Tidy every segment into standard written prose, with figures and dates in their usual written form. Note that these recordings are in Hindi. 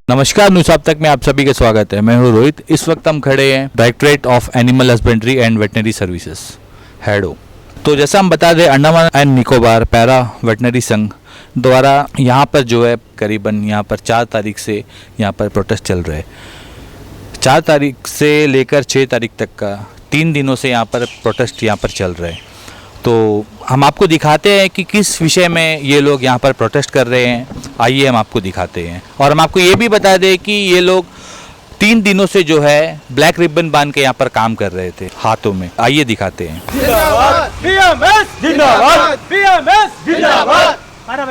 नमस्कार, न्यूज़ अब तक में आप सभी का स्वागत है। मैं हूं रोहित। इस वक्त हम खड़े हैं directorate of animal husbandry and veterinary services Hadow. तो जैसा हम बता दें, Andaman and Nicobar para veterinary संघ द्वारा यहाँ पर जो है करीबन यहाँ पर 4 तारीख से यहाँ पर प्रोटेस्ट चल रहे हैं। 4 तारीख से लेकर 6 तारीख तक का 3 दिनों से यहाँ पर प्रोटेस्ट यहाँ पर चल रहे हैं। तो हम आपको दिखाते हैं कि किस विषय में ये लोग यहाँ पर प्रोटेस्ट कर रहे हैं। आइए हम आपको दिखाते हैं। और हम आपको ये भी बता दें कि ये लोग 3 दिनों से जो है ब्लैक रिबन बांध के यहाँ पर काम कर रहे थे हाथों में। आइए दिखाते हैं। जिंदाबाद बीएमएस, जिंदाबाद बीएमएस, जिंदाबाद पैरा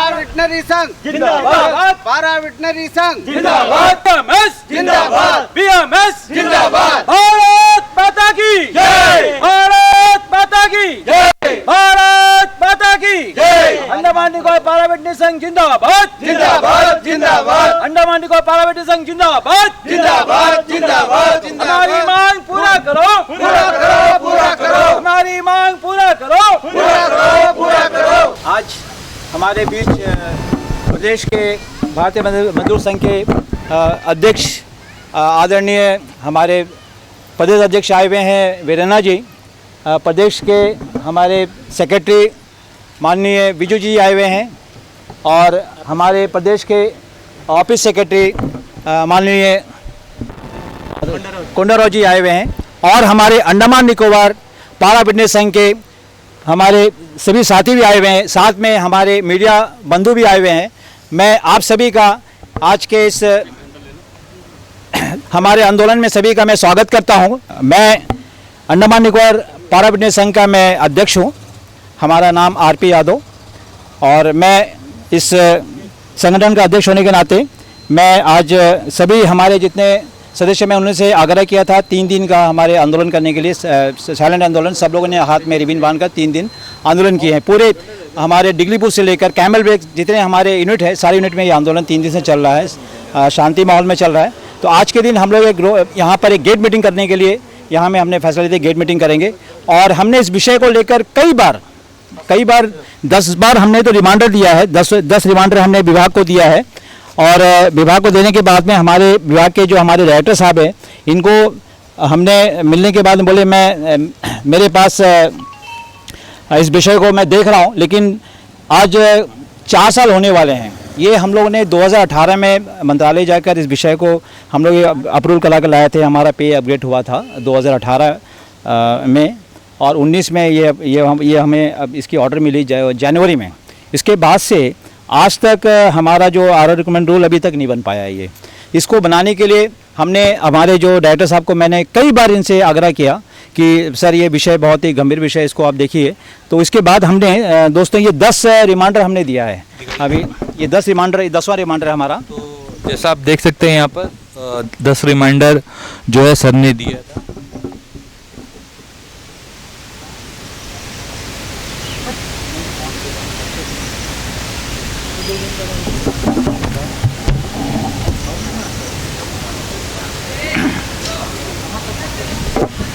वेटनरी संघ, जिंदाबाद पैरा वेटनरी संघ, जिंदाबाद बीएमएस, जिंदाबाद बीएमएस, जिंदाबाद। भारत माता की जय, भारत माता की जय, भारत माता की जय। अंडमान निकोबार पैरा वेटनरी संघ जिंदाबाद, जिंदाबाद जिंदाबाद। अंडमान निकोबार पैरा वेटनरी संघ जिंदाबाद, जिंदाबाद जिंदाबाद। हमारी मांग पूरा करो, पूरा करो, पूरा करो। हमारी मांग पूरा करो, पूरा करो, पूरा करो। आज हमारे बीच प्रदेश के भारतीय मजदूर संघ के अध्यक्ष आदरणीय हमारे प्रदेश अध्यक्ष आए हुए हैं वीरेना जी। प्रदेश के हमारे सेक्रेटरी माननीय विजू जी आए हुए हैं और हमारे प्रदेश के ऑफिस सेक्रेटरी माननीय कोंडाराव जी आए हुए हैं और हमारे अंडमान निकोबार पैरा वेटनरी संघ के हमारे सभी साथी भी आए हुए हैं। साथ में हमारे मीडिया बंधु भी आए हुए हैं। मैं आप सभी का आज के इस हमारे आंदोलन में सभी का मैं स्वागत करता हूं। मैं अंडमान निकोबार पैरा वेटनरी संघ का मैं अध्यक्ष हूं। हमारा नाम आरपी यादव और मैं इस संगठन का अध्यक्ष होने के नाते मैं आज सभी हमारे जितने सदस्य में उनसे आग्रह किया था 3 दिन का हमारे आंदोलन करने के लिए, साइलेंट आंदोलन। सब लोगों ने हाथ में रिबन बांधकर 3 दिन आंदोलन किए हैं। पूरे हमारे डिगलीपुर से लेकर कैमल ब्रेक जितने हमारे यूनिट है, सारे यूनिट में ये आंदोलन 3 दिन से चल रहा है, शांति माहौल में चल रहा है। तो आज के दिन हम लोग यहाँ पर एक गेट मीटिंग करने के लिए यहाँ में हमने फैसला लिया गेट मीटिंग करेंगे। और हमने इस विषय को लेकर कई बार 10 बार हमने तो रिमांडर दिया है, 10 रिमांडर हमने विभाग को दिया है। और विभाग को देने के बाद में हमारे विभाग के जो हमारे डायरेक्टर साहब हैं, इनको हमने मिलने के बाद बोले मेरे पास इस विषय को मैं देख रहा हूं, लेकिन आज 4 साल होने वाले हैं। ये हम लोगों ने 2018 में मंत्रालय जाकर इस विषय को हम लोग अप्रूवल करा कर लाए थे। हमारा पे अपग्रेड हुआ था 2018 में और 19 में ये हमें अब इसकी ऑर्डर मिली जनवरी में। इसके बाद से आज तक हमारा जो आर रिकमेंड रूल अभी तक नहीं बन पाया है। इसको बनाने के लिए हमने हमारे जो डायरेक्टर साहब को मैंने कई बार इनसे आग्रह किया कि सर ये विषय बहुत ही गंभीर विषय, इसको आप देखिए। तो इसके बाद हमने दोस्तों ये 10 रिमांडर हमने दिया है। अभी ये 10 रिमांडर, 10वां रिमांडर है हमारा। तो जैसा आप देख सकते हैं यहाँ पर 10 रिमांडर जो है सर ने दिया था।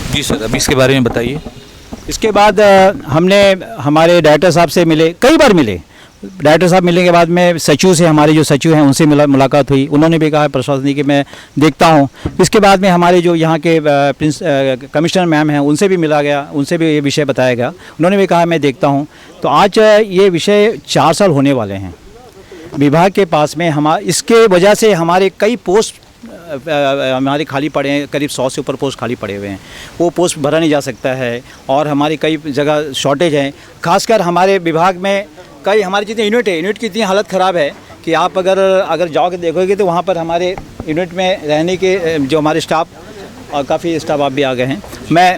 जी सर, अभी इसके बारे में बताइए। इसके बाद हमने हमारे डायरेक्टर साहब से मिले, कई बार मिले। डायरेक्टर साहब मिलने के बाद में सचिव से, हमारे जो सचिव हैं उनसे मुलाकात हुई। उन्होंने भी कहा प्रशासनिक कि मैं देखता हूं। इसके बाद में हमारे जो यहाँ के कमिश्नर मैम हैं उनसे भी मिला गया, उनसे भी ये विषय बताया गया। उन्होंने भी कहा मैं देखता हूँ। तो आज ये विषय 4 साल होने वाले हैं विभाग के पास में। इसके वजह से हमारे कई पोस्ट हमारे खाली पड़े हैं, करीब 100 से ऊपर पोस्ट खाली पड़े हुए हैं। वो पोस्ट भरा नहीं जा सकता है और हमारी कई जगह शॉर्टेज है। खासकर हमारे विभाग में कई हमारे जितने यूनिट की इतनी हालत ख़राब है कि आप अगर जाओगे देखोगे तो वहाँ पर हमारे यूनिट में रहने के जो हमारे स्टाफ और काफ़ी स्टाफ आप भी आ गए हैं। मैं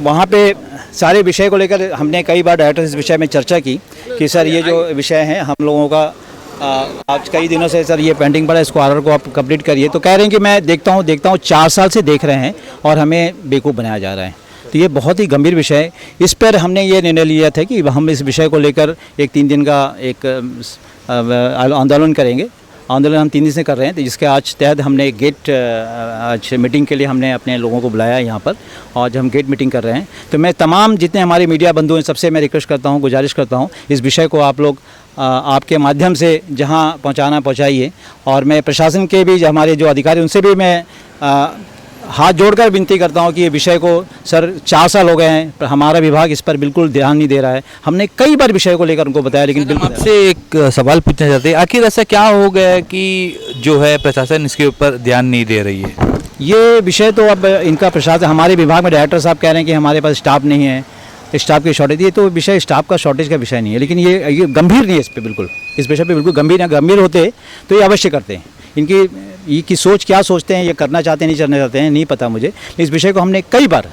वहाँ पे सारे विषय को लेकर हमने कई बार डायरेक्टर इस विषय में चर्चा की कि सर ये जो विषय है हम लोगों का आज कई दिनों से सर ये पेंडिंग पड़ा, इसको आर्डर को आप कंप्लीट करिए। तो कह रहे हैं कि मैं देखता हूँ 4 साल से देख रहे हैं और हमें बेवकूफ़ बनाया जा रहा है। तो ये बहुत ही गंभीर विषय है। इस पर हमने ये निर्णय लिया था कि हम इस विषय को लेकर एक 3 दिन का एक आंदोलन करेंगे आंदोलन हम 3 दिन से कर रहे हैं, तो जिसके आज तहत हमने गेट आज मीटिंग के लिए हमने अपने लोगों को बुलाया यहाँ पर। आज हम गेट मीटिंग कर रहे हैं। तो मैं तमाम जितने हमारे मीडिया बंधु हैं सबसे मैं रिक्वेस्ट करता हूँ, गुजारिश करता हूँ, इस विषय को आप लोग आपके माध्यम से जहाँ पहुँचाना पहुँचाइए। और मैं प्रशासन के भी हमारे जो अधिकारी उनसे भी मैं हाथ जोड़कर विनती करता हूं कि ये विषय को सर 4 साल हो गए हैं, पर हमारा विभाग इस पर बिल्कुल ध्यान नहीं दे रहा है। हमने कई बार विषय को लेकर उनको बताया, लेकिन बिल्कुल। आपसे एक सवाल पूछना चाहते हैं, आखिर ऐसा क्या हो गया है कि जो है प्रशासन इसके ऊपर ध्यान नहीं दे रही है? ये विषय तो अब इनका प्रशासन, हमारे विभाग में डायरेक्टर साहब कह रहे हैं कि हमारे पास स्टाफ नहीं है, स्टाफ की शॉर्टेज। ये तो विषय स्टाफ का शॉर्टेज का विषय नहीं है, लेकिन ये गंभीर नहीं है इस पर, बिल्कुल इस विषय पे बिल्कुल गंभीर होते तो ये अवश्य करते हैं। इनकी सोच क्या सोचते हैं, ये करना चाहते हैं नहीं करना चाहते हैं नहीं पता मुझे। इस विषय को हमने कई बार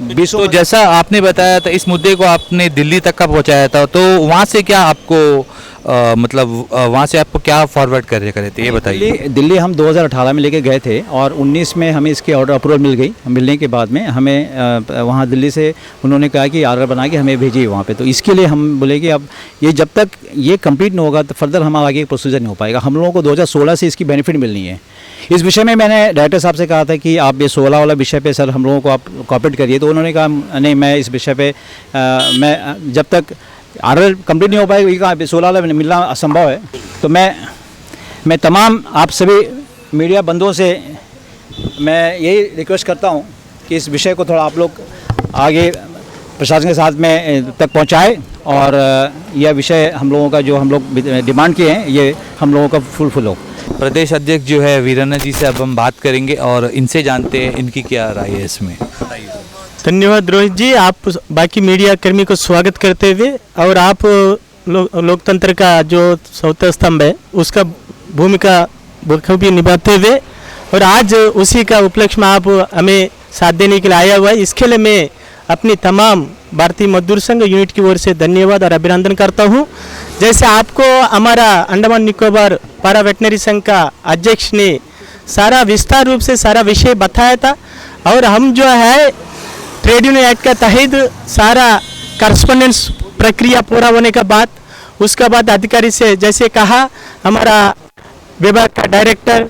तो जैसा आपने बताया था, इस मुद्दे को आपने दिल्ली तक का पहुंचाया था, तो वहाँ से क्या आपको मतलब वहाँ से आपको क्या फॉरवर्ड करे थे ये बताइए। दिल्ली हम 2018 में लेके गए थे और 19 में हमें इसकी ऑर्डर अप्रूवल मिल गई। मिलने के बाद में हमें वहाँ दिल्ली से उन्होंने कहा कि ऑर्डर बना के हमें भेजिए वहाँ पे। तो इसके लिए हम बोले कि अब ये जब तक ये कंप्लीट नहीं होगा तो फर्दर हमारा आगे प्रोसीजर नहीं हो पाएगा। हम लोगों को 2016 से इसकी बेनिफिट मिलनी है। इस विषय में मैंने डायरेक्टर साहब से कहा था कि आप ये 16 वाला विषय पे सर हम लोगों को आप कोऑपरेट करिए, तो उन्होंने कहा नहीं, मैं इस विषय पे मैं जब तक ऑर्डर कंप्लीट नहीं हो पाएगा, ये कहा 16 वाला मिलना असंभव है। तो मैं तमाम आप सभी मीडिया बंधुओं से मैं यही रिक्वेस्ट करता हूँ कि इस विषय को थोड़ा आप लोग आगे प्रशासन के साथ में तक पहुँचाए और यह विषय हम लोगों का जो हम लोग डिमांड किए हैं ये हम लोगों का फुलफिल हो। प्रदेश अध्यक्ष जो है वीरन्ना जी से अब हम बात करेंगे और इनसे जानते हैं इनकी क्या राय है इसमें। धन्यवाद रोहित जी, आप बाकी मीडिया कर्मी को स्वागत करते हुए और आप लोकतंत्र का जो चौथा स्तंभ है उसका भूमिका बखूबी निभाते हुए और आज उसी का उपलक्ष्य में आप हमें साथ देने के लिए आया हुआ है। इसके लिए मैं अपनी तमाम भारतीय मजदूर संघ यूनिट की ओर से धन्यवाद और अभिनंदन करता हूं। जैसे आपको हमारा अंडमान निकोबार पारा वेटनरी संघ का अध्यक्ष ने सारा विस्तार रूप से सारा विषय बताया था और हम जो है ट्रेड यूनियन एक्ट के तहत सारा करस्पॉन्डेंस प्रक्रिया पूरा होने के बाद उसके बाद अधिकारी से जैसे कहा हमारा विभाग का डायरेक्टर,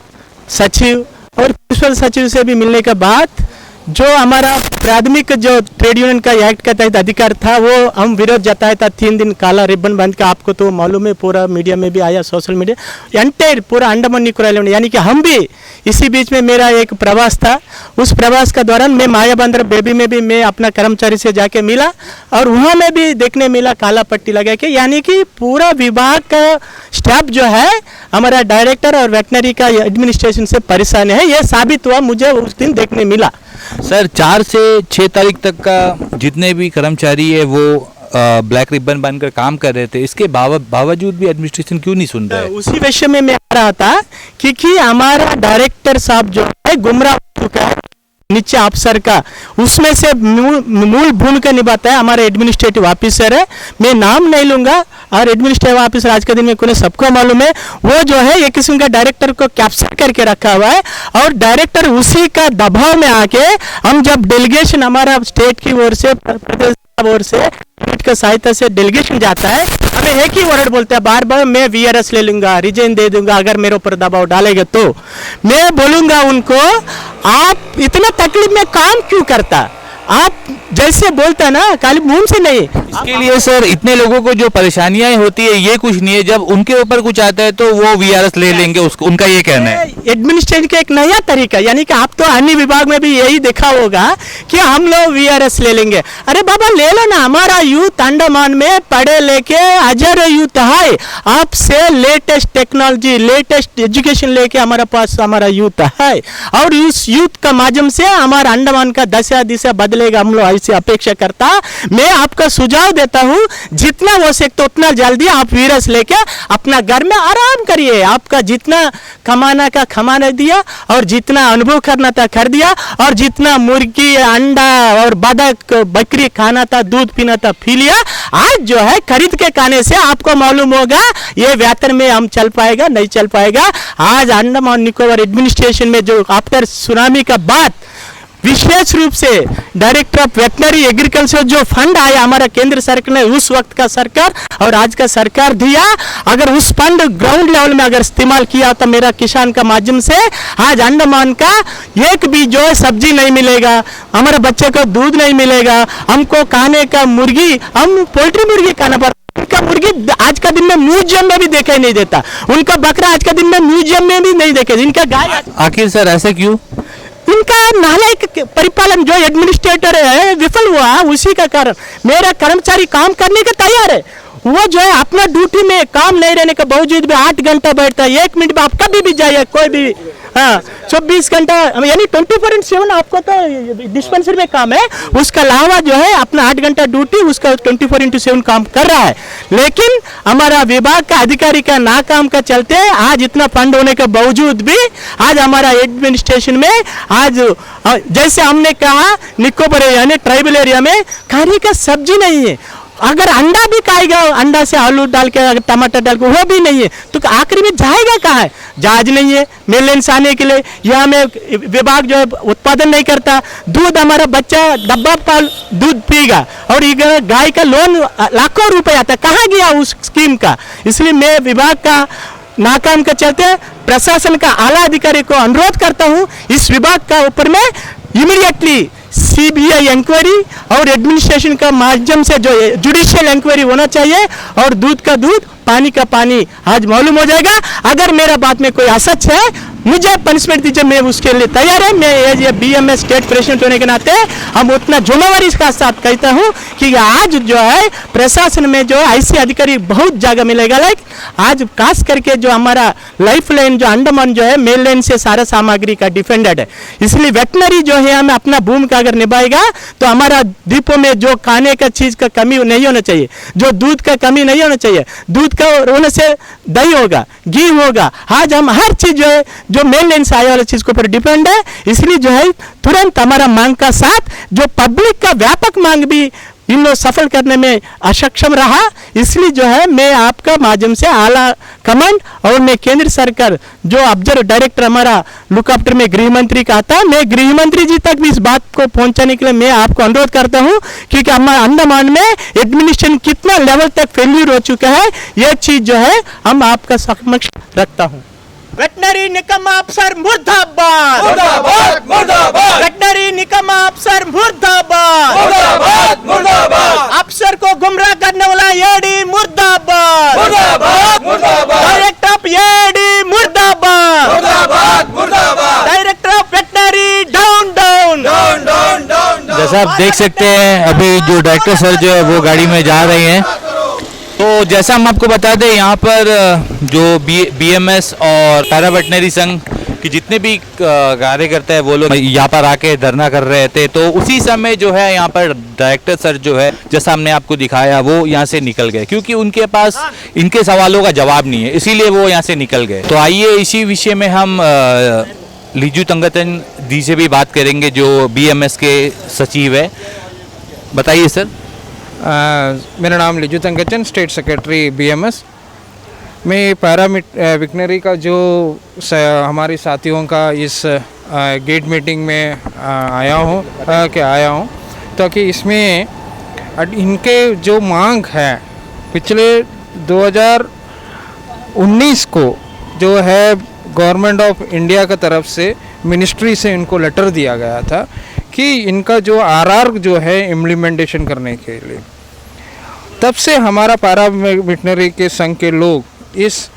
सचिव और प्रिंसिपल सचिव से भी मिलने के बाद जो हमारा प्राथमिक जो ट्रेड यूनियन का एक्ट का तहत अधिकार था वो हम विरोध जताया था। 3 दिन काला रिबन बांध के, आपको तो मालूम है, पूरा मीडिया में भी आया, सोशल मीडिया एंटायर पूरा अंडमान निकोबार, यानी कि हम भी इसी बीच में मेरा एक प्रवास था। उस प्रवास का दौरान मैं मायाबंदर बेबी में भी मैं अपना कर्मचारी से जाके मिला और वहाँ में भी देखने मिला काला पट्टी लगा के, यानी कि पूरा विभाग का स्टाफ जो है हमारा डायरेक्टर और वेटनरी का एडमिनिस्ट्रेशन से परेशान है। यह साबित हुआ मुझे उस दिन देखने मिला। सर 4 से 6 तारीख तक का जितने भी कर्मचारी है वो ब्लैक रिबन बांधकर काम कर रहे थे, इसके बावजूद भी एडमिनिस्ट्रेशन क्यों नहीं सुन रहा है? उसी विषय में मैं आ रहा था क्योंकि हमारा डायरेक्टर साहब जो है गुमराह हो चुका है नीचे अफसर का, उसमें से मूल भूमिका निभाता है हमारा एडमिनिस्ट्रेटिव ऑफिसर है, मैं नाम नहीं लूंगा और एडमिनिस्ट्रेटिव ऑफिसर आज के दिन में कोई सबको मालूम है, वो जो है एक किस्म का डायरेक्टर को कैप्चर करके रखा हुआ है और डायरेक्टर उसी का दबाव में आके हम जब डेलीगेशन हमारा स्टेट की ओर से प्रदेश ओर से का सहायता से डेलीगेशन जाता है, हमें एक ही वर्ड बोलते हैं बार बार, मैं वीआरएस ले लूंगा, रिजाइन दे दूंगा अगर मेरे ऊपर दबाव डालेगा तो। मैं बोलूंगा उनको आप इतना तकलीफ में काम क्यों करता, आप जैसे बोलते हैं ना खाली मुंह से नहीं। इसके लिए सर इतने लोगों को जो परेशानियां होती है ये कुछ नहीं है, जब उनके ऊपर कुछ आता है तो वो वीआरएस ले लेंगे, उसको उनका ये कहना है। एडमिनिस्ट्रेशन का एक नया तरीका, यानी कि आप तो अन्य विभाग में भी यही देखा होगा कि हम लोग वीआरएस ले लेंगे। अरे बाबा ले लो ना, हमारा यूथ अंडमान में पढ़े लेके हजारों यूथ है, आपसे लेटेस्ट टेक्नोलॉजी लेटेस्ट एजुकेशन लेके हमारे पास हमारा यूथ है और उस यूथ का माध्यम से हमारा अंडमान का दशा दिशा बदलेगा, हम लोग ऐसी अपेक्षा करता। मैं आपका सुझाव देता हूं जितना हो सकता उतना जल्दी आप वीरस लेके अपना घर में आराम करिए। आपका जितना कमाना का कमाने दिया और जितना अनुभव करना था कर दिया और जितना मुर्गी अंडा और बतख बकरी खाना था दूध पीना था पी लिया। आज जो है खरीद के खाने से आपको मालूम होगा ये वेतन में हम चल पाएगा नहीं चल पाएगा। आज अंडमान निकोबार एडमिनिस्ट्रेशन में जो आफ्टर सुनामी का बाद विशेष रूप से डायरेक्टर ऑफ वेटनरी एग्रीकल्चर जो फंड आया हमारा केंद्र सरकार ने, उस वक्त का सरकार और आज का सरकार दिया, अगर उस फंड ग्राउंड लेवल में अगर इस्तेमाल किया तो मेरा किसान का माध्यम से आज अंडमान का एक भी जो है सब्जी नहीं मिलेगा, हमारे बच्चे को दूध नहीं मिलेगा, हमको खाने का मुर्गी, हम पोल्ट्री मुर्गी खाना पड़ता, उनका मुर्गी आज का दिन में म्यूजियम में भी दिखाई नहीं देता, उनका बकरा आज का दिन में म्यूजियम में भी नहीं देखे, इनका गाय, आखिर सर ऐसे क्यों? इनका नालायक परिपालन जो एडमिनिस्ट्रेटर है विफल हुआ, उसी का कारण। मेरा कर्मचारी काम करने के तैयार है, वो जो है अपना ड्यूटी में काम नहीं रहने के बावजूद भी 8 घंटा बैठता है, 1 मिनट में आप कभी भी जाइए, कोई भी, हाँ 24 घंटा यानी 24/7 आपको तो डिस्पेंसरी में काम है, उसका अलावा जो है अपना 8 घंटा ड्यूटी उसका 24/7 काम कर रहा है। लेकिन हमारा विभाग का अधिकारी का नाकाम का चलते आज इतना फंड होने के बावजूद भी आज हमारा एडमिनिस्ट्रेशन में आज जैसे हमने कहा निकोबार यानी ट्राइबल एरिया में खाने का सब्जी नहीं है, अगर अंडा भी खाएगा, अंडा से आलू डाल के अगर टमाटर डाल के वो भी नहीं है, तो आखिर में जाएगा कहाँ है? जहाज नहीं है मेलेंस आने के लिए, यहाँ में विभाग जो है उत्पादन नहीं करता, दूध हमारा बच्चा डब्बा पाल दूध पिएगा और ये गाय का लोन लाखों रुपए आता है, कहाँ गया उस स्कीम का? इसलिए मैं विभाग का नाकाम के चलते प्रशासन का आला अधिकारी को अनुरोध करता हूँ, इस विभाग का ऊपर में इमीडिएटली सीबीआई इंक्वायरी और एडमिनिस्ट्रेशन का माध्यम से जो जुडिशियल इंक्वायरी होना चाहिए और दूध का दूध पानी का पानी आज मालूम हो जाएगा। अगर मेरा बात में कोई असच है मुझे पनिशमेंट दीजिए, मैं उसके लिए तैयार है। मैं ये बीएमएस स्टेट प्रेसिडेंट होने के नाते हम उतना जिम्मेवारी के साथ कहता हूँ कि आज जो है प्रशासन में जो ऐसे अधिकारी बहुत जगह मिलेगा, लाइक आज खास करके जो हमारा लाइफ लाइन जो अंडमान जो है मेल लाइन से सारा सामग्री का डिफेंडेड है, इसलिए वेटनरी जो है हमें अपना भूमिका अगर निभाएगा तो हमारा द्वीपों में जो खाने का चीज का कमी नहीं होना चाहिए, जो दूध का कमी नहीं होना चाहिए, दूध का होने से दही होगा, घी होगा, आज हम हर चीज जो है जो मेन लाइन से आने वाली चीज के ऊपर डिपेंड है। इसलिए जो है तुरंत हमारा मांग का साथ जो पब्लिक का व्यापक मांग भी इन लोग सफल करने में असक्षम रहा, इसलिए जो है मैं आपका माध्यम से आला कमांड और मैं केंद्र सरकार जो ऑब्जर्व डायरेक्टर हमारा लुक आफ्टर में गृह मंत्री का आता है, मैं गृह मंत्री जी तक भी इस बात को पहुंचाने के लिए मैं आपको अनुरोध करता हूं, क्योंकि हमारे अंडमान में एडमिनिस्ट्रेशन कितना लेवल तक फेल्यूर हो चुका है, यह चीज जो है हम आपका समक्ष रखता हूं। वेटनरी निकम्मा अफसर मुर्दाबाद, मुर्दाबाद, मुर्दाबाद, वेटनरी निकम्मा अफसर मुर्दाबाद, मुर्दाबाद, मुर्दाबाद, अफसर को गुमराह करने वाला एडी मुर्दाबाद, मुर्दाबाद, मुर्दाबाद, डायरेक्टर ऑफ एडी मुर्दाबाद, मुर्दाबाद, मुर्दाबाद, director of veterinary down down down down down. जैसा आप देख सकते हैं अभी जो डायरेक्टर सर जो है वो गाड़ी में जा रहे हैं, तो जैसा हम आपको बता दें यहाँ पर जो बीएमएस और पैरा वेटनरी संघ के जितने भी कार्यकर्ता है वो लोग यहाँ पर आके धरना कर रहे थे, तो उसी समय जो है यहाँ पर डायरेक्टर सर जो है जैसा हमने आपको दिखाया वो यहाँ से निकल गए, क्योंकि उनके पास इनके सवालों का जवाब नहीं है, इसीलिए वो यहाँ से निकल गए। तो आइए इसी विषय में हम लीजू तंगतन जी से भी बात करेंगे जो बीएमएस के सचिव है। बताइए सर। मेरा नाम लीजू तंगचन, स्टेट सेक्रेटरी बीएमएस। मैं पैरा वेटनरी का जो हमारे साथियों का इस गेट मीटिंग में आया हूँ ताकि इसमें इनके जो मांग है पिछले 2019 को जो है गवर्नमेंट ऑफ इंडिया का तरफ से मिनिस्ट्री से इनको लेटर दिया गया था कि इनका जो आरआर जो है इम्प्लीमेंटेशन करने के लिए, तब से हमारा पैरा वेटनरी के संघ के लोग इस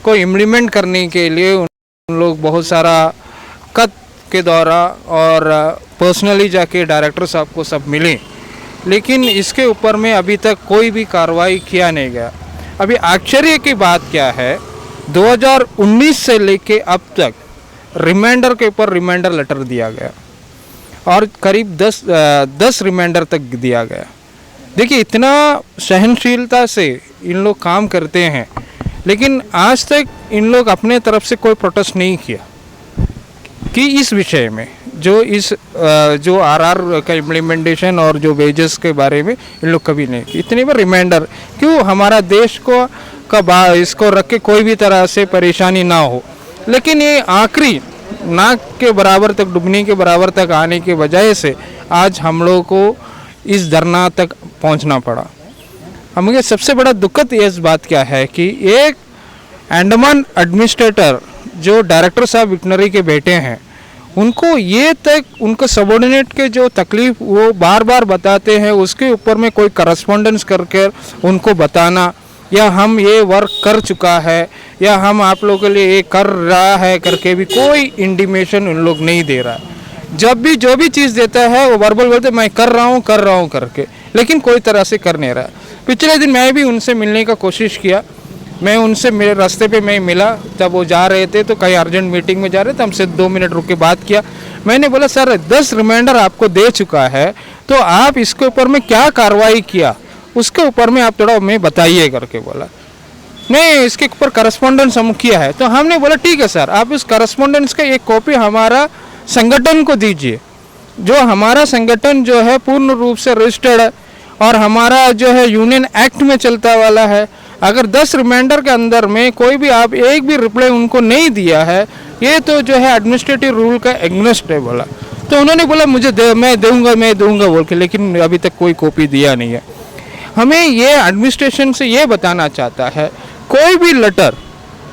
को इम्प्लीमेंट करने के लिए उन लोग बहुत सारा खत के द्वारा और पर्सनली जाके डायरेक्टर साहब को सब मिले, लेकिन इसके ऊपर में अभी तक कोई भी कार्रवाई किया नहीं गया। अभी आश्चर्य की बात क्या है, 2019 से लेके अब तक रिमाइंडर के ऊपर रिमाइंडर लेटर दिया गया और करीब 10 रिमाइंडर तक दिया गया। देखिए इतना सहनशीलता से इन लोग काम करते हैं, लेकिन आज तक इन लोग अपने तरफ से कोई प्रोटेस्ट नहीं किया कि इस विषय में जो आरआर का इम्प्लीमेंटेशन और जो वेजेस के बारे में इन लोग कभी नहीं किया। इतनी बार रिमाइंडर क्यों, हमारा देश को इसको रख के कोई भी तरह से परेशानी ना हो। लेकिन ये आखिरी नाक के बराबर तक, डुबने के बराबर तक आने के वजह से आज हम लोगों को इस धरना तक पहुंचना पड़ा। हमें सबसे बड़ा दुखद इस बात क्या है कि एक अंडमान एडमिनिस्ट्रेटर जो डायरेक्टर साहब वेटनरी के बेटे हैं, उनको ये तक उनको सबॉर्डिनेट के जो तकलीफ वो बार बार बताते हैं, उसके ऊपर में कोई करस्पॉन्डेंस करके उनको बताना, या हम ये वर्क कर चुका है या हम आप लोगों के लिए ये कर रहा है करके भी कोई इंटीमेशन उन लोग नहीं दे रहा है। जब भी जो भी चीज़ देता है वो वर्बल बोलते मैं कर रहा हूँ करके, लेकिन कोई तरह से कर नहीं रहा। पिछले दिन मैं भी उनसे मिलने का कोशिश किया, मैं उनसे मेरे रास्ते पे मैं मिला, तब वो जा रहे थे तो कहीं अर्जेंट मीटिंग में जा रहे थे, हमसे 2 मिनट रुक के बात किया। मैंने बोला सर 10 रिमाइंडर आपको दे चुका है, तो आप इसके ऊपर में क्या कार्रवाई किया उसके ऊपर में आप थोड़ा हमें बताइए करके बोला। नहीं, इसके ऊपर करस्पॉन्डेंस हम किया है। तो हमने बोला ठीक है सर, आप इस करस्पॉन्डेंस का एक कॉपी हमारा संगठन को दीजिए। जो हमारा संगठन जो है पूर्ण रूप से रजिस्टर्ड है और हमारा जो है यूनियन एक्ट में चलता वाला है। अगर 10 रिमाइंडर के अंदर में कोई भी आप एक भी रिप्लाई उनको नहीं दिया है, ये तो जो है एडमिनिस्ट्रेटिव रूल का एग्नेस्ट है बोला। तो उन्होंने बोला मुझे मैं दूंगा बोल के, लेकिन अभी तक कोई कॉपी दिया नहीं है। हमें ये एडमिनिस्ट्रेशन से ये बताना चाहता है, कोई भी लेटर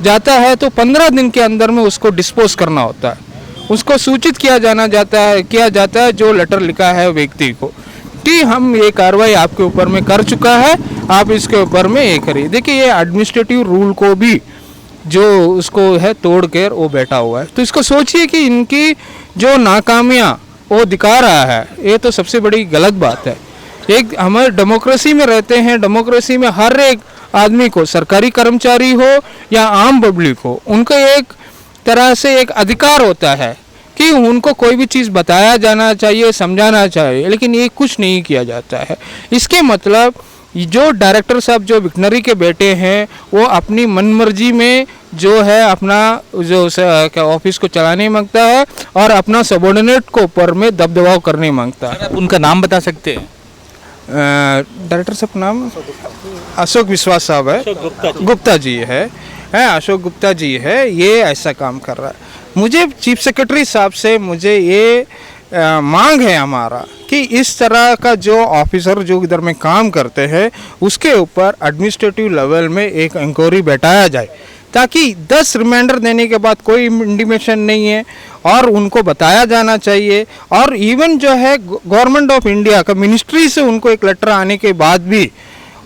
जाता है तो 15 दिन के अंदर में उसको डिस्पोज करना होता है, उसको सूचित किया जाता है जो लेटर लिखा है व्यक्ति को कि हम ये कार्रवाई आपके ऊपर में कर चुका है, आप इसके ऊपर में ये करिए। देखिए ये एडमिनिस्ट्रेटिव रूल को भी जो उसको है तोड़ कर वो बैठा हुआ है। तो इसको सोचिए कि इनकी जो नाकामियाँ वो दिखा रहा है, ये तो सबसे बड़ी गलत बात है। एक हमारे डेमोक्रेसी में रहते हैं, डेमोक्रेसी में हर एक आदमी को, सरकारी कर्मचारी हो या आम पब्लिक हो, उनको एक तरह से एक अधिकार होता है कि उनको कोई भी चीज़ बताया जाना चाहिए, समझाना चाहिए, लेकिन ये कुछ नहीं किया जाता है। इसके मतलब जो डायरेक्टर साहब जो वेटनरी के बेटे हैं वो अपनी मनमर्जी में जो है अपना जो ऑफिस को चलाने मांगता है और अपना सबॉर्डिनेट को ऊपर में दबदबाव करने मांगता है। आप उनका नाम बता सकते हैं? डायरेक्टर साहब नाम अशोक विश्वास साहब है, गुप्ता जी है अशोक गुप्ता जी है, ये ऐसा काम कर रहा है। मुझे चीफ सेक्रेटरी साहब से मुझे ये मांग है हमारा कि इस तरह का जो ऑफिसर जो इधर में काम करते हैं उसके ऊपर एडमिनिस्ट्रेटिव लेवल में एक इंक्वायरी बैठाया जाए, ताकि 10 रिमाइंडर देने के बाद कोई इंटीमेशन नहीं है और उनको बताया जाना चाहिए। और इवन जो है गवर्नमेंट ऑफ इंडिया का मिनिस्ट्री से उनको एक लेटर आने के बाद भी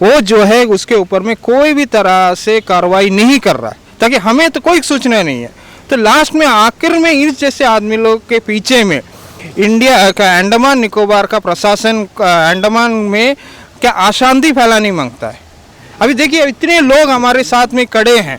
वो जो है उसके ऊपर में कोई भी तरह से कार्रवाई नहीं कर रहा है, ताकि हमें तो कोई सूचना नहीं है। तो लास्ट में आखिर में इस जैसे आदमी लोग के पीछे में इंडिया का अंडमान निकोबार का प्रशासन अंडमान में क्या अशांति फैलाने मांगता है। अभी देखिए इतने लोग हमारे साथ में खड़े हैं,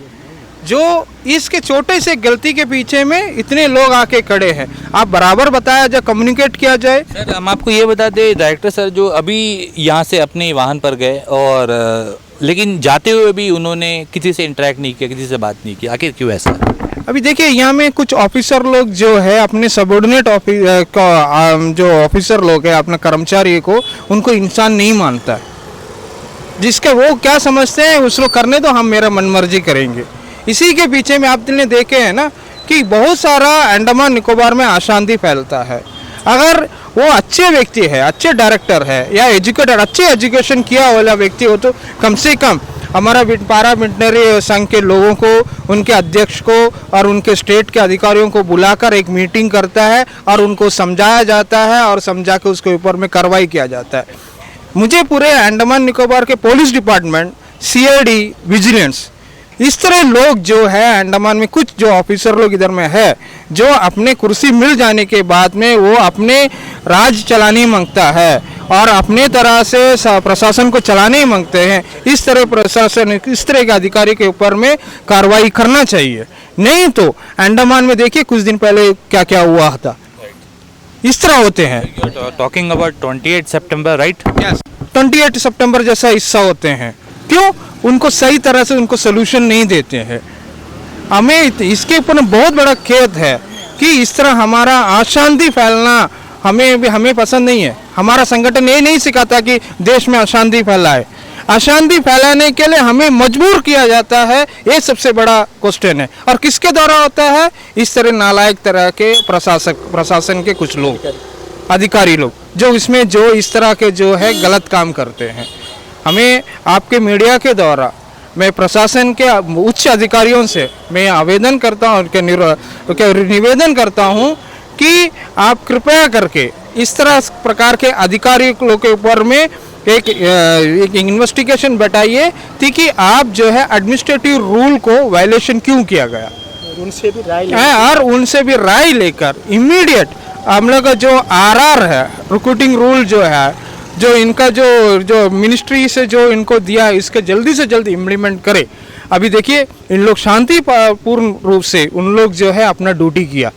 जो इसके छोटे से गलती के पीछे में इतने लोग आके खड़े हैं। आप बराबर बताया जाए, कम्युनिकेट किया जाए। सर हम आपको ये बता दें, डायरेक्टर सर जो अभी यहाँ से अपने वाहन पर गए और लेकिन जाते हुए भी उन्होंने किसी से इंटरेक्ट नहीं किया, किसी से बात नहीं की, आखिर क्यों ऐसा? अभी देखिए यहाँ में कुछ ऑफिसर लोग जो है अपने सबॉर्डिनेट जो ऑफिसर लोग है अपने कर्मचारी को उनको इंसान नहीं मानता है, जिसके वो क्या समझते हैं उसको करने दो, हम मेरा मनमर्जी करेंगे। इसी के पीछे में आपने देखे हैं ना कि बहुत सारा अंडमान निकोबार में अशांति फैलता है। अगर वो अच्छे व्यक्ति है, अच्छे डायरेक्टर है या एजुकेटेड, अच्छे एजुकेशन किया वाला व्यक्ति हो तो कम से कम हमारा पारा वेटनरी संघ के लोगों को, उनके अध्यक्ष को और उनके स्टेट के अधिकारियों को बुलाकर एक मीटिंग करता है और उनको समझाया जाता है और समझा के उसके ऊपर में कार्रवाई किया जाता है। मुझे पूरे अंडमान निकोबार के पुलिस डिपार्टमेंट, CID, विजिलेंस, इस तरह लोग जो है अंडमान में कुछ जो ऑफिसर लोग इधर में है जो अपने कुर्सी मिल जाने के बाद में वो अपने राज चलाने मांगता है और अपने तरह से प्रशासन को चलाने मांगते हैं। इस तरह प्रशासन, इस तरह के अधिकारी के ऊपर में कार्रवाई करना चाहिए। नहीं तो अंडमान में देखिए कुछ दिन पहले क्या क्या हुआ था, इस तरह होते हैं। Talking about 28 September, right? 28 सितंबर जैसा हिस्सा होते हैं। क्यों? उनको सही तरह से उनको सोल्यूशन नहीं देते हैं। हमें इसके ऊपर बहुत बड़ा खेद है कि इस तरह हमारा अशांति फैलना हमें पसंद नहीं है। हमारा संगठन ये नहीं सिखाता कि देश में अशांति फैलाए। अशांति फैलाने के लिए हमें मजबूर किया जाता है, ये सबसे बड़ा क्वेश्चन है। और किसके द्वारा होता है? इस तरह नालायक तरह के प्रशासन के कुछ लोग, अधिकारी लोग, जो इसमें जो इस तरह के जो है गलत काम करते हैं। हमें आपके मीडिया के द्वारा मैं प्रशासन के उच्च अधिकारियों से मैं आवेदन करता हूँ, निवेदन करता हूँ कि आप कृपया करके इस तरह प्रकार के अधिकारी लोगों के ऊपर में एक इन्वेस्टिगेशन बैठाइए, ताकि आप जो है एडमिनिस्ट्रेटिव रूल को वायलेशन क्यों किया गया उनसे भी राय और उनसे भी राय लेकर इमीडिएट हम लोग का जो आरआर है, रिक्रूटिंग रूल जो है, जो इनका जो मिनिस्ट्री से जो इनको दिया है, इसके जल्दी से जल्दी इम्प्लीमेंट करे। अभी देखिए इन लोग शांतिपूर्ण रूप से उन लोग जो है अपना ड्यूटी किया,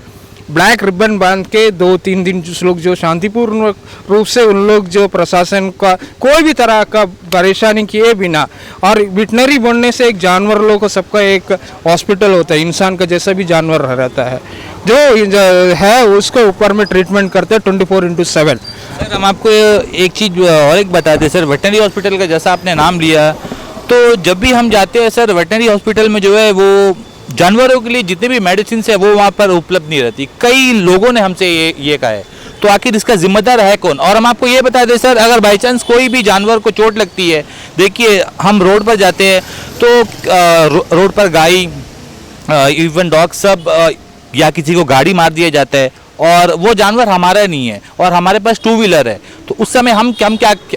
ब्लैक रिबन बांध के 2-3 दिन लोग जो शांतिपूर्ण रूप से उन लोग जो प्रशासन का कोई भी तरह का परेशानी किए बिना, और वेटनरी बनने से एक जानवर लोगों को सबका एक हॉस्पिटल होता है, इंसान का जैसा भी जानवर रहता है, जो है उसके ऊपर में ट्रीटमेंट करते हैं 24/7। सर हम आपको एक चीज़ और एक बता दें सर, वेटनरी हॉस्पिटल का जैसा आपने नाम लिया, तो जब भी हम जाते हैं सर वेटनरी हॉस्पिटल में जो है वो जानवरों के लिए जितने भी मेडिसिन है वो वहाँ पर उपलब्ध नहीं रहती। कई लोगों ने हमसे ये कहा है, तो आखिर इसका जिम्मेदार है कौन? और हम आपको ये बता दें सर, अगर बाई चांस कोई भी जानवर को चोट लगती है, देखिए हम रोड पर जाते हैं तो रोड पर गाय, इवन डॉग सब या किसी को गाड़ी मार दिया जाता है और वो जानवर हमारा नहीं है और हमारे पास 2 व्हीलर है, तो उस समय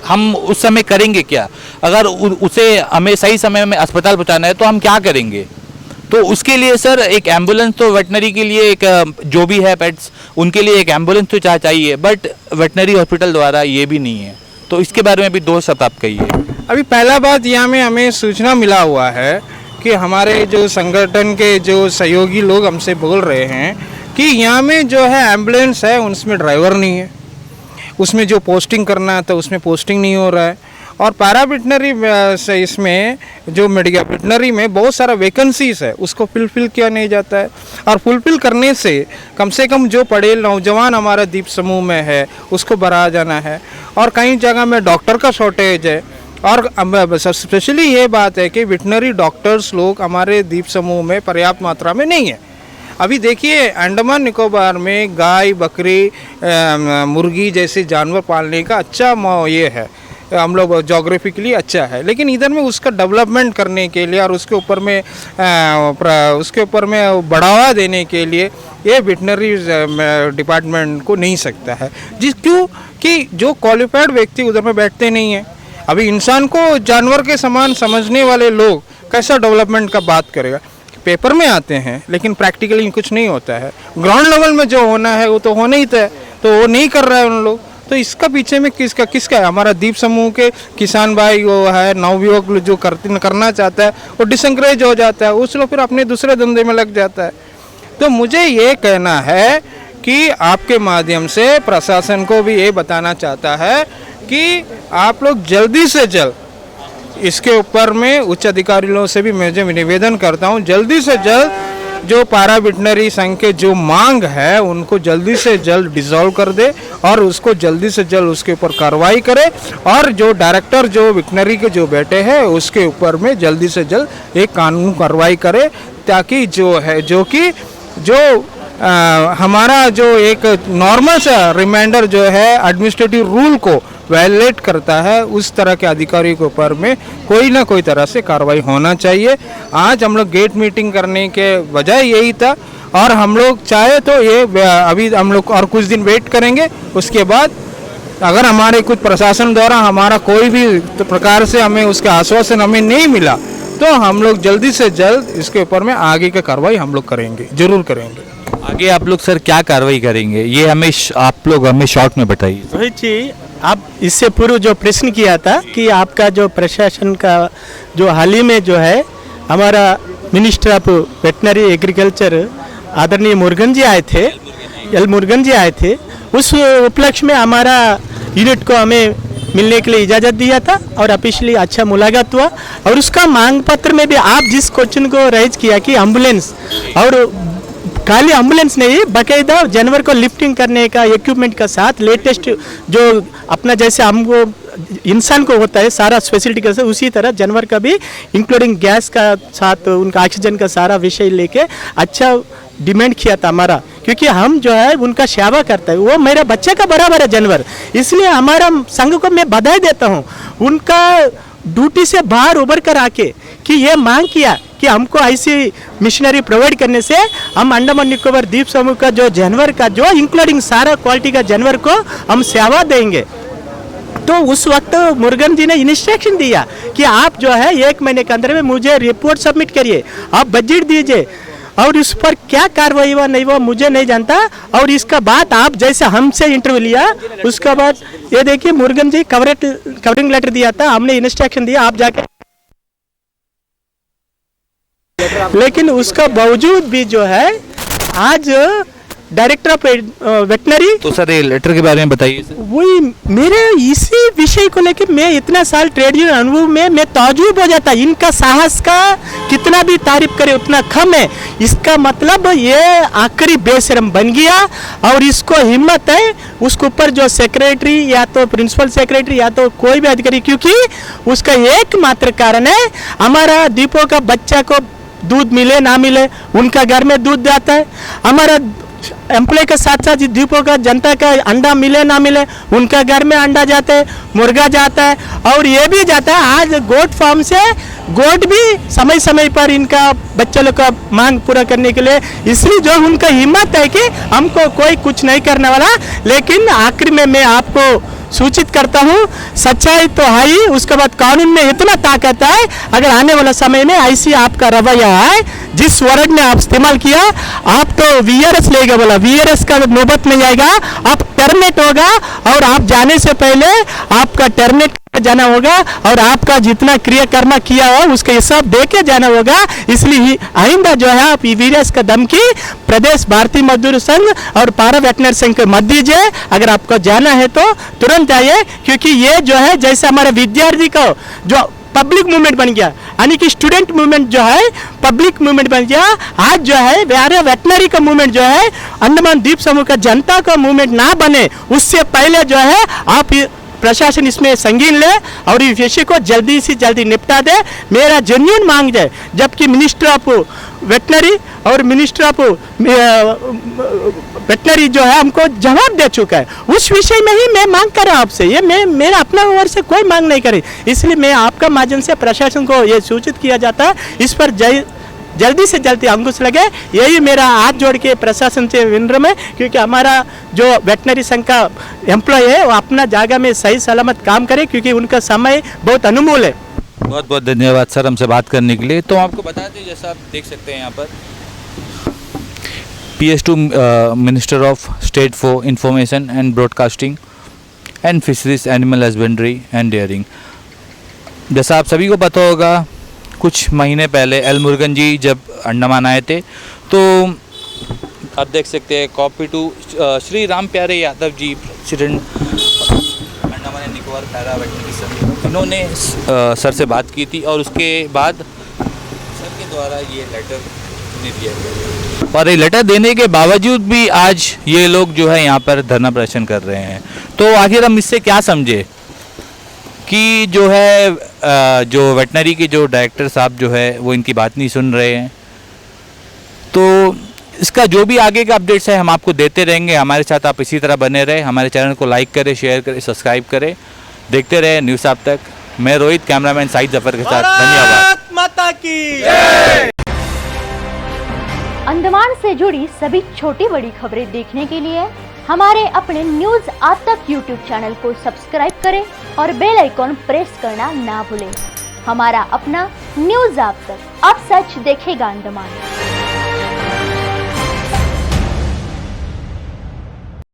हम उस समय करेंगे क्या? अगर उसे हमें सही समय में अस्पताल पहुंचाना है तो हम क्या करेंगे? तो उसके लिए सर एक एम्बुलेंस तो वेटनरी के लिए एक जो भी है पेट्स उनके लिए एक एम्बुलेंस तो चाहिए, बट वेटनरी हॉस्पिटल द्वारा ये भी नहीं है, तो इसके बारे में भी 2 शब्द आप कहिए। अभी पहला बात यहाँ में हमें सूचना मिला हुआ है कि हमारे जो संगठन के जो सहयोगी लोग हमसे बोल रहे हैं कि यहाँ में जो है एम्बुलेंस है उसमें ड्राइवर नहीं है, उसमें जो पोस्टिंग करना था उसमें पोस्टिंग नहीं हो रहा है, और पैरा वेटनरी से इसमें जो मेडिकल वेटनरी में बहुत सारा वैकेंसीज है उसको फुलफिल किया नहीं जाता है। और फुलफिल करने से कम जो पढ़े नौजवान हमारा दीप समूह में है उसको बढ़ाया जाना है, और कई जगह में डॉक्टर का शॉर्टेज है। और स्पेशली ये बात है कि वेटनरी डॉक्टर्स लोग हमारे दीप समूह में पर्याप्त मात्रा में नहीं है। अभी देखिए अंडमान निकोबार में गाय, बकरी, मुर्गी जैसे जानवर पालने का अच्छा ये है, हम लोग जोग्राफिकली अच्छा है, लेकिन इधर में उसका डेवलपमेंट करने के लिए और उसके ऊपर में बढ़ावा देने के लिए ये वेटनरी डिपार्टमेंट को नहीं सकता है, क्यों कि जो क्वालिफाइड व्यक्ति उधर में बैठते नहीं हैं। अभी इंसान को जानवर के समान समझने वाले लोग कैसा डेवलपमेंट का बात करेगा? पेपर में आते हैं लेकिन प्रैक्टिकली कुछ नहीं होता है। ग्राउंड लेवल में जो होना है वो तो होना ही था, तो वो नहीं कर रहा है उन लोग। तो इसका पीछे में किसका है? हमारा दीप समूह के किसान भाई वो है, नवयुवक जो करना चाहता है वो डिसंकरेज हो जाता है, उस लोग फिर अपने दूसरे धंधे में लग जाता है। तो मुझे ये कहना है कि आपके माध्यम से प्रशासन को भी ये बताना चाहता है कि आप लोग जल्दी से जल्द इसके ऊपर में उच्च अधिकारियों से भी मैं निवेदन करता हूँ, जल्दी से जल्द जो पैरा वेटनरी संघ के जो मांग है उनको जल्दी से जल्द डिसॉल्व कर दे और उसको जल्दी से जल्द उसके ऊपर कार्रवाई करे, और जो डायरेक्टर जो वेटनरी के जो बैठे हैं उसके ऊपर में जल्दी से जल्द एक कानून कार्रवाई करे, ताकि हमारा जो एक नॉर्मल सा रिमाइंडर जो है एडमिनिस्ट्रेटिव रूल को वायलेट करता है उस तरह के अधिकारी के ऊपर में कोई ना कोई तरह से कार्रवाई होना चाहिए। आज हम लोग गेट मीटिंग करने के बजाय यही था, और हम लोग चाहे तो ये अभी हम लोग और कुछ दिन वेट करेंगे, उसके बाद अगर हमारे कुछ प्रशासन द्वारा हमारा कोई भी प्रकार से हमें उसका आश्वासन हमें नहीं मिला तो हम लोग जल्दी से जल्द इसके ऊपर में आगे का कार्रवाई हम लोग करेंगे, जरूर करेंगे। आगे आप लोग सर क्या कार्रवाई करेंगे, ये आप लोग हमें शॉर्ट में बताइए। रोहित जी, आप इससे पूर्व जो प्रश्न किया था कि आपका जो प्रशासन का जो हाल ही में जो है हमारा मिनिस्टर ऑफ वेटनरी एग्रीकल्चर आदरणीय मुरुगन जी आए थे, एल मुरुगन जी आए थे, उस उपलक्ष्य में हमारा यूनिट को हमें मिलने के लिए इजाज़त दिया था और ऑफिशियली अच्छा मुलाकात हुआ। और उसका मांग पत्र में भी आप जिस क्वेश्चन को रेज किया कि एम्बुलेंस, और खाली एम्बुलेंस नहीं, बाकायदा जानवर को लिफ्टिंग करने का इक्विपमेंट का साथ लेटेस्ट जो अपना जैसे हमको इंसान को होता है सारा फैसिलिटी कैसे, उसी तरह जानवर का भी इंक्लूडिंग गैस का साथ उनका ऑक्सीजन का सारा विषय लेके अच्छा डिमांड किया था हमारा, क्योंकि हम जो है उनका सेवा करते हैं, वो मेरे बच्चे का बराबर है जानवर। इसलिए हमारा संघ को मैं बधाई देता हूँ, उनका ड्यूटी से बाहर उभर कर आके कि ये मांग किया कि हमको ऐसी मिशनरी प्रोवाइड करने से हम अंडमान निकोबार द्वीप समूह का जो जानवर का जो इंक्लूडिंग सारा क्वालिटी का जानवर को हम सेवा देंगे। तो उस वक्त मुरुगन जी ने इंस्ट्रक्शन दिया कि आप जो है 1 महीने के अंदर में मुझे रिपोर्ट सबमिट करिए, आप बजट दीजिए, और इस पर क्या कार्रवाई हुआ नहीं हुआ मुझे नहीं जानता। और इसका बाद आप जैसे हमसे इंटरव्यू लिया, उसका बाद ये देखिए मुरुगन जी कवरिंग लेटर दिया था, हमने इंस्ट्रक्शन दिया आप जाके, लेकिन उसका बावजूद भी जो है आज डायरेक्टर ऑफ वेटनरी। तो सर ये लेटर के बारे में बताइए सर। वही मेरे इसी विषय को लेकर मैं इतना साल ट्रेड यूनियन अनुभव में मैं ताजुब हो जाता, इनका साहस का कितना भी तारीफ करे उतना कम है। इसका मतलब ये आखिरी बेशरम बन गया और इसको हिम्मत है उसके ऊपर जो सेक्रेटरी या तो प्रिंसिपल सेक्रेटरी या तो कोई भी अधिकारी, क्योंकि उसका एकमात्र कारण है हमारा द्वीपों का बच्चा को दूध मिले ना मिले, उनका घर में दूध जाता है, हमारा एम्प्लॉय के साथ साथ द्वीपों का जनता का अंडा मिले ना मिले उनका घर में अंडा जाता है, मुर्गा जाता है, और ये भी जाता है आज गोट फार्म से गोट भी समय समय पर इनका बच्चे लोग का मांग पूरा करने के लिए। इसलिए जो उनका हिम्मत है कि हमको कोई कुछ नहीं करने वाला, लेकिन आखिर में मैं आपको सूचित करता हूँ सच्चाई तो है ही, उसके बाद कानून में इतना ताकत है, अगर आने वाला समय में ऐसी आपका रवैया है, जिस वर्ड ने आप इस्तेमाल किया, आप तो VRS लेगा बोला, VRS का नौबत में जाएगा, आप टर्मिनेट होगा और आप जाने से पहले आपका टर्मिनेट जाना होगा और आपका जितना क्रियाकर्म किया हो उसका हिसाब दे के जाना होगा। इसलिए आइंदा जो है आप VRS का धमकी प्रदेश भारतीय मजदूर संघ और पारा वेटनरी संघ को मत दीजिए। अगर आपको जाना है तो तुरंत आइए, क्योंकि ये जो है जैसे हमारे विद्यार्थी को जो पब्लिक मूवमेंट बन गया, यानी कि स्टूडेंट मूवमेंट जो है पब्लिक मूवमेंट बन गया, आज जो है वेटनरी का मूवमेंट जो है अंडमान द्वीप समूह का जनता का मूवमेंट ना बने, उससे पहले जो है आप प्रशासन इसमें संगीन ले और इस विषय को जल्दी से जल्दी निपटा दे, मेरा जेन्युइन मांग है। जबकि मिनिस्टर ऑफ वेटनरी और मिनिस्टर ऑफ वेटनरी जो है हमको जवाब दे चुका है, उस विषय में ही मैं मांग कर रहा हूँ आपसे, ये मैं मेरा अपना ओर से कोई मांग नहीं करी। इसलिए मैं आपका माध्यम से प्रशासन को ये सूचित किया जाता है, इस पर जल्दी से जल्दी अंकुश लगे, यही मेरा हाथ जोड़ के प्रशासन से विनम्र है, क्योंकि हमारा जो वेटनरी संघ का एम्प्लॉय है वो अपना जगह में सही सलामत काम करे, क्योंकि उनका समय बहुत अनमोल है। बहुत बहुत धन्यवाद सर हमसे बात करने के लिए। तो आपको बता दें, जैसा आप देख सकते हैं यहाँ पर PS2 minister of state for information and broadcasting and fisheries animal husbandry and dairying. जैसा आप सभी को पता होगा, कुछ महीने पहले एल मुरुगन जी जब अंडमान आए थे, तो आप देख सकते हैं copy to Shri Ram Pyare Yadav ji, president Andaman and Nicobar para veterinary Sangh, इन्होंने सर से बात की थी और उसके बाद सर के द्वारा ये लेटर दिया गया, और ये लेटर देने के बावजूद भी आज ये लोग जो है यहाँ पर धरना प्रदर्शन कर रहे हैं। तो आखिर हम इससे क्या समझे कि जो है जो वेटनरी के जो डायरेक्टर साहब जो है वो इनकी बात नहीं सुन रहे हैं। तो इसका जो भी आगे का अपडेट्स है हम आपको देते रहेंगे, हमारे साथ आप इसी तरह बने रहे, हमारे चैनल को लाइक करें, शेयर करें, सब्सक्राइब करें, देखते रहे न्यूज़ आप तक। मैं रोहित, कैमरामैन साइद जफर के साथ, धन्यवाद। माता की अंडमान से जुड़ी सभी छोटी बड़ी खबरें देखने के लिए हमारे अपने न्यूज आज तक यूट्यूब चैनल को सब्सक्राइब करें और बेल आइकॉन प्रेस करना ना भूलें। हमारा अपना न्यूज आज तक, अब सच देखेगा अंडमान।